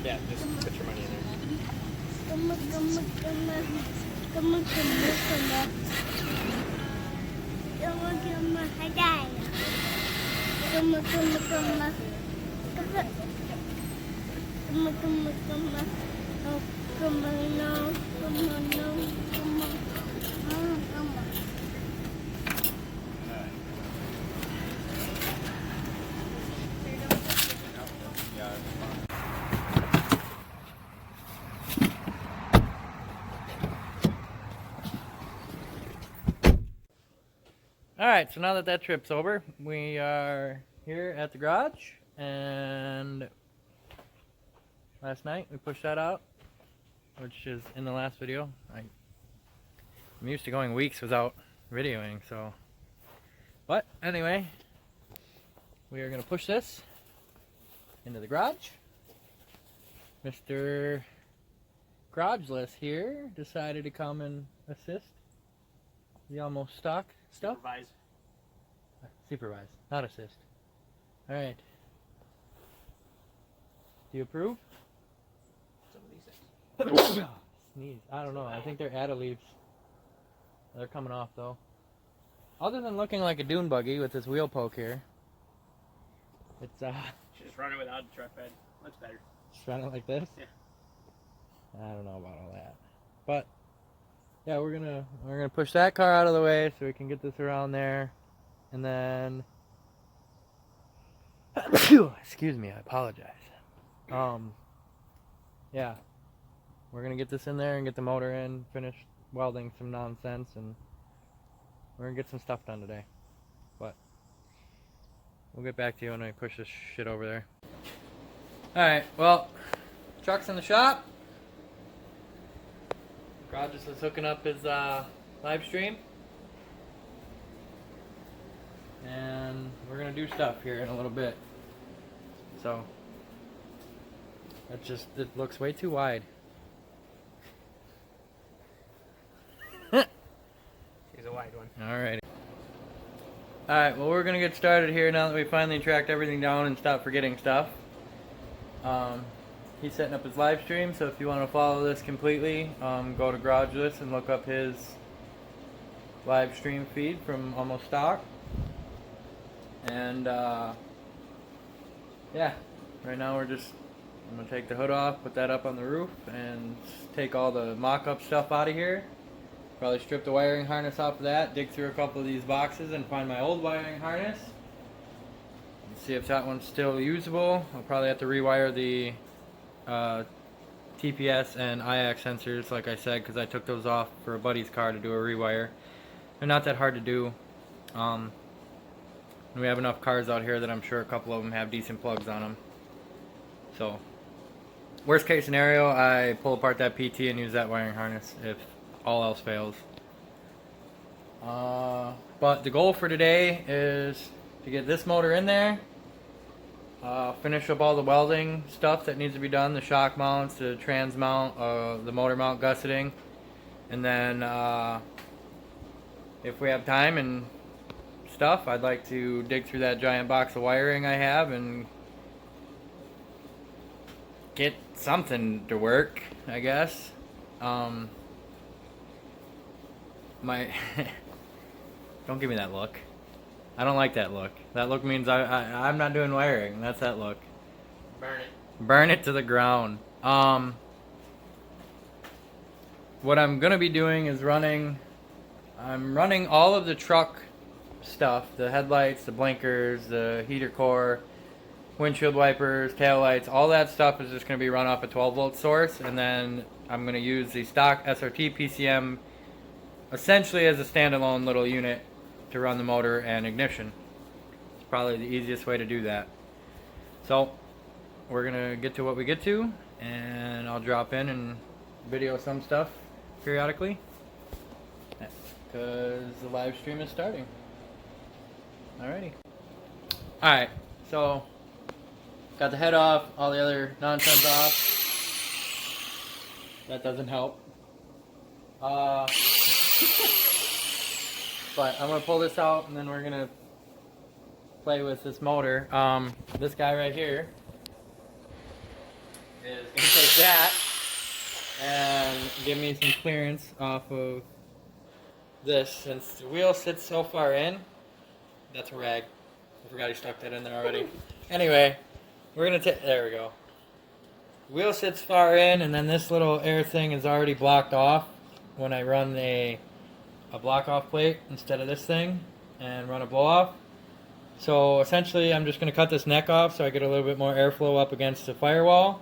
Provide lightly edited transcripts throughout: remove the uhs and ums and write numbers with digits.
Yeah, just put your money in there. Alright, so now that that trip's over, we are here at the garage, and last night we pushed that out, which is in the last video. I'm used to going weeks without videoing, so. But anyway, we are going to push this into the garage. Mr. Garageless here decided to come and assist the almost stock stuff. Supervise. Supervise, not assist. Alright. Do you approve? Some of these things. Sneeze. I don't know. I think they're added leaves. They're coming off though. Other than looking like a dune buggy with this wheel poke here, it's Should just run it without a truck bed. Much better. just run it like this. Yeah. I don't know about all that, but yeah, we're gonna push that car out of the way so we can get this around there, and then excuse me, I apologize. Yeah, we're gonna get this in there and get the motor in, finish welding some nonsense, and we're gonna get some stuff done today. But we'll get back to you when I push this shit over there. Alright, well, truck's in the shop. Rogers is hooking up his live stream, and we're gonna do stuff here in a little bit. So it looks way too wide. Here's a wide one. Alrighty. Alright, well, we're gonna get started here now that we finally tracked everything down and stopped forgetting stuff. He's setting up his live stream, so if you want to follow this completely, go to Garageless and look up his live stream feed from Almost Stock. And yeah, right now I'm gonna take the hood off, put that up on the roof, and take all the mock-up stuff out of here. Probably strip the wiring harness off of that, dig through a couple of these boxes and find my old wiring harness. And see if that one's still usable. I'll probably have to rewire the TPS and IAC sensors, like I said, because I took those off for a buddy's car to do a rewire. They're not that hard to do. We have enough cars out here that I'm sure a couple of them have decent plugs on them. So, worst case scenario, I pull apart that PT and use that wiring harness if all else fails. But the goal for today is to get this motor in there. Finish up all the welding stuff that needs to be done, the shock mounts, the trans mount, the motor mount gusseting, and then if we have time and stuff, I'd like to dig through that giant box of wiring I have and get something to work, I guess. Don't give me that look. I don't like that look. That look means I'm not doing wiring. That's that look. Burn it. Burn it to the ground. What I'm gonna be doing is I'm running all of the truck stuff, the headlights, the blinkers, the heater core, windshield wipers, tail lights, all that stuff is just gonna be run off a 12-volt source, and then I'm gonna use the stock Srt PCM essentially as a standalone little unit to run the motor and ignition. It's probably the easiest way to do that. So we're gonna get to what we get to, and I'll drop in and video some stuff periodically because the live stream is starting. Alrighty. Alright, so got the head off, all the other nonsense off. That doesn't help. But I'm going to pull this out, and then we're going to play with this motor. This guy right here is going to take that and give me some clearance off of this. Since the wheel sits so far in, that's a rag. I forgot he stuck that in there already. Anyway, we're going to take, there we go. Wheel sits far in, and then this little air thing is already blocked off when I run a block off plate instead of this thing and run a blow off. So essentially I'm just going to cut this neck off so I get a little bit more airflow up against the firewall,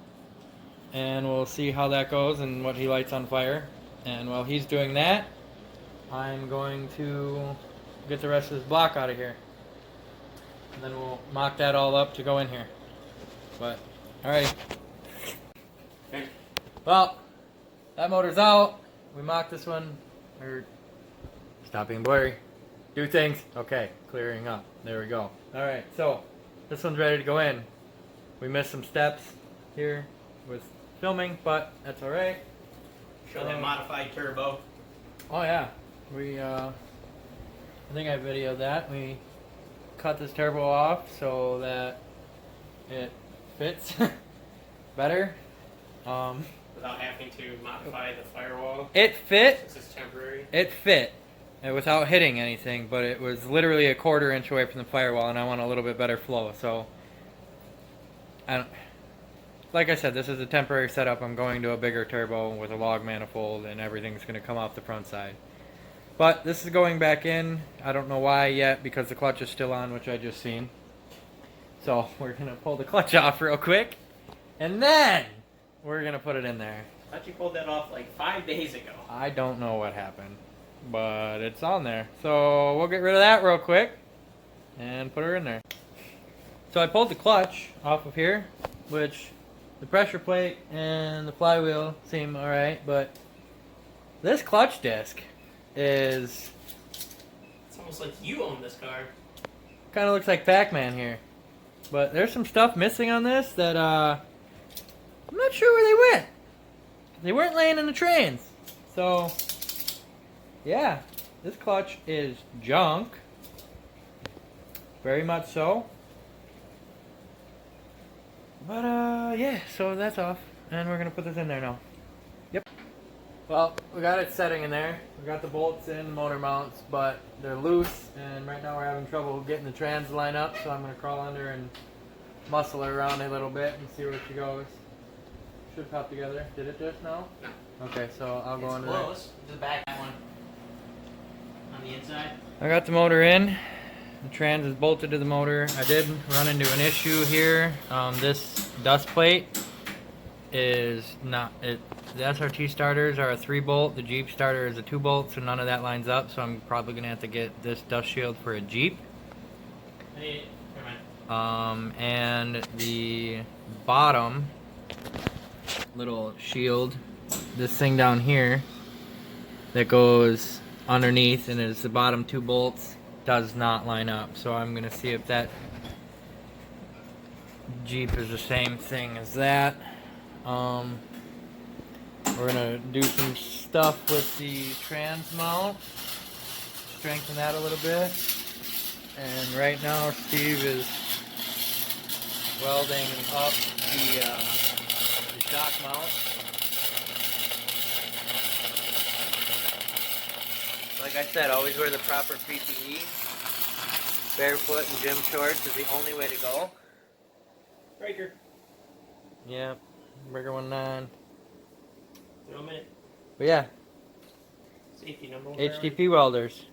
and we'll see how that goes and what he lights on fire. And while he's doing that, I'm going to get the rest of this block out of here, and then we'll mock that all up to go in here. But alright, well, that motor's out. We mocked this one. Stop being blurry. Do things. Okay, clearing up. There we go. Alright, so this one's ready to go in. We missed some steps here with filming, but that's alright. Show that modified turbo. Oh yeah. We I think I videoed that. We cut this turbo off so that it fits better. Without having to modify the firewall. It fit. This is temporary. It fit. Without hitting anything, but it was literally a 1/4 inch away from the firewall, and I want a little bit better flow. So, like I said, this is a temporary setup. I'm going to a bigger turbo with a log manifold, and everything's going to come off the front side. But this is going back in. I don't know why yet, because the clutch is still on, which I just seen. So we're going to pull the clutch off real quick, and then we're going to put it in there. I thought you pulled that off like 5 days ago. I don't know what happened, but it's on there. So we'll get rid of that real quick and put her in there. So I pulled the clutch off of here, which the pressure plate and the flywheel seem alright, but this clutch disc is... It's almost like you own this car. kind of looks like Pac-Man here. But there's some stuff missing on this that I'm not sure where they went. They weren't laying in the trains. So yeah, this clutch is junk. Very much so. But yeah, so that's off. And we're gonna put this in there now. Yep. Well, we got it setting in there. We got the bolts in, motor mounts, but they're loose, and right now we're having trouble getting the trans to line up, so I'm gonna crawl under and muscle her around a little bit and see where she goes. Should pop together. Did it just now? No. Okay, so I'll go under there. Close. The back that one. On the inside. I got the motor in. The trans is bolted to the motor. I did run into an issue here. This dust plate is not it. The SRT starters are a 3-bolt. The Jeep starter is a 2-bolt, so none of that lines up. So I'm probably gonna have to get this dust shield for a Jeep. Hey, never mind. And the bottom little shield, this thing down here that goes underneath and is the bottom 2 bolts, does not line up. So I'm gonna see if that Jeep is the same thing as that. We're gonna do some stuff with the trans mount, strengthen that a little bit. And right now Steve is welding up the shock mount. Like I said, always wear the proper PPE. Barefoot and gym shorts is the only way to go. Breaker. Yep, breaker 19. Throw a minute. But yeah, Safety number 1. HTP welders.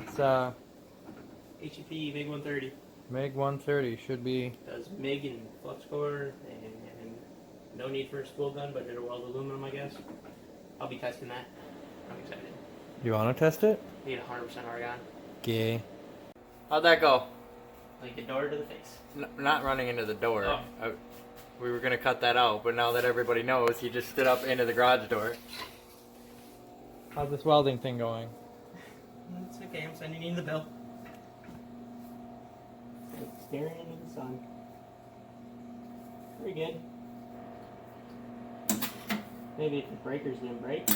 It's HTP MiG 130. MiG 130 should be. Does MiG and flux core and no need for a spool gun, but it'll weld aluminum, I guess. I'll be testing that. I'm excited. You want to test it? Need 100% argon. Okay. How'd that go? Like the door to the face. Not running into the door. Oh. We were gonna cut that out, but now that everybody knows, he just stood up into the garage door. How's this welding thing going? It's okay, I'm sending you the bill. It's staring into the sun. Pretty good. Maybe if the breakers didn't break.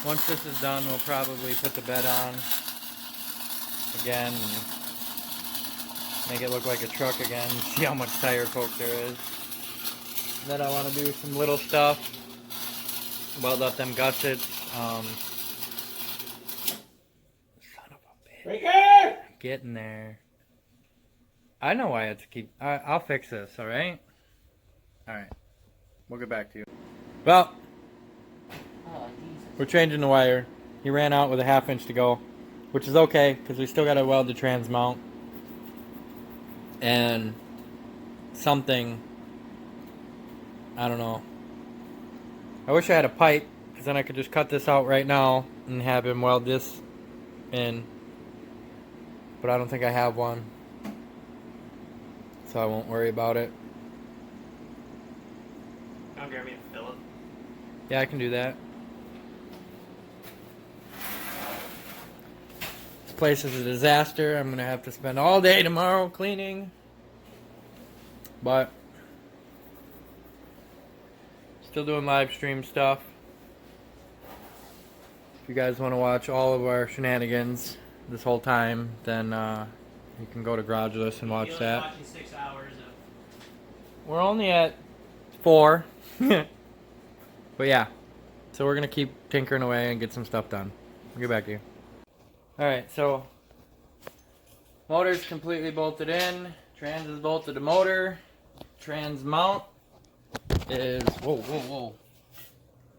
once this is done, we'll probably put the bed on again and make it look like a truck again. See how much tire coke there is. Then I want to do some little stuff. Weld up them gussets. Son of a bitch. Breaker! Getting there. I know why I have to keep. I'll fix this, alright? Alright. We'll get back to you. Well, we're changing the wire. He ran out with a 1/2 inch to go, which is okay because we still got to weld the trans mount. And something, I don't know. I wish I had a pipe because then I could just cut this out right now and have him weld this in. But I don't think I have one, so I won't worry about it. Come grab me a fill it. Yeah, I can do that. This place is a disaster. I'm gonna have to spend all day tomorrow cleaning. But still doing live stream stuff. If you guys want to watch all of our shenanigans this whole time, then you can go to Garageless and watch that. Watching 6 hours of... We're only at 4. But yeah, so we're gonna keep tinkering away and get some stuff done. I'll get back to you. Alright, so motor's completely bolted in. Trans is bolted to motor. Trans mount is whoa.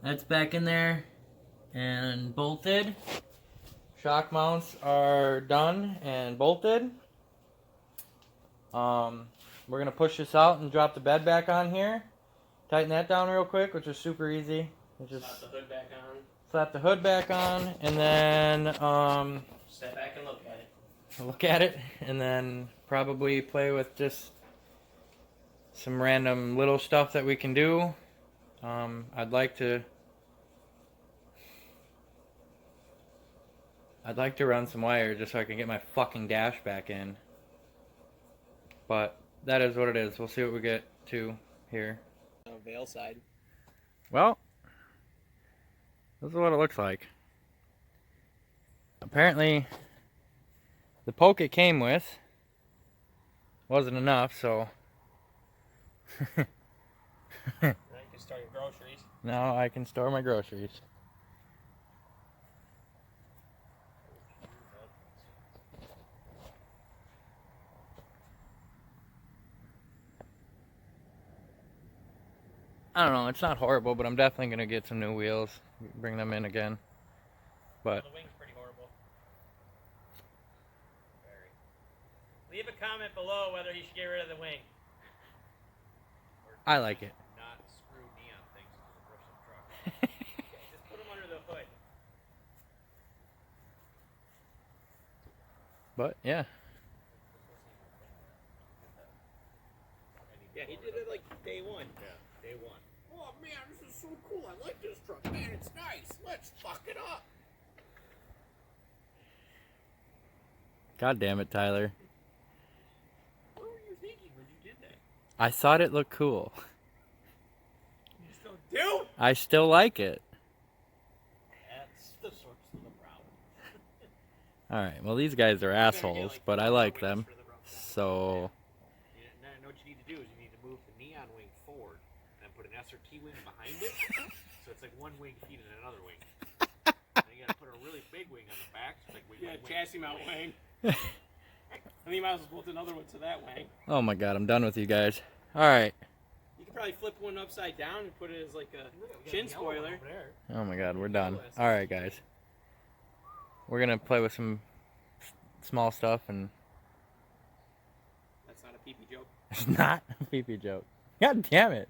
That's back in there and bolted. Shock mounts are done and bolted. We're gonna push this out and drop the bed back on here. Tighten that down real quick, which is super easy. Just Slap the hood back on. slap the hood back on, and then Step back and look at it. and then probably play with just some random little stuff that we can do. I'd like to run some wire just so I can get my fucking dash back in. But that is what it is. We'll see what we get to here. Veil side. Well, this is what it looks like. Apparently, the poke it came with wasn't enough, so Now you can start your groceries. now I can store my groceries. I don't know, it's not horrible, but I'm definitely going to get some new wheels, bring them in again. But The wing's pretty horrible. Very. Leave a comment below whether he should get rid of the wing. I like it. Not screw neon things into the Bristol truck. Just put them under the hood. But yeah, Yeah, he did it like day one. Yeah, day one. Oh man, this is so cool. I like this truck. Man, it's nice. Let's fuck it up. God damn it, Tyler. What were you thinking when you did that? I thought it looked cool. You still do? I still like it. That's the source of the problem. Alright, well these guys are assholes, like, but I like them. for the rough. So, Now, what you need to do is you need to move the neon wing forward and put an Srt wing behind it. So it's like one wing feeding another wing. And you gotta put a really big wing on the back. So it's like wing, Yeah, wing, wing. chassis mount wing. I think you might as well bolt another one to that wing. oh my god, I'm done with you guys. Alright. You could probably flip one upside down and put it as like a chin spoiler. Oh my god, we're done. Alright guys. We're gonna play with some small stuff and That's not a pee-pee joke. it's not a pee-pee joke. God damn it.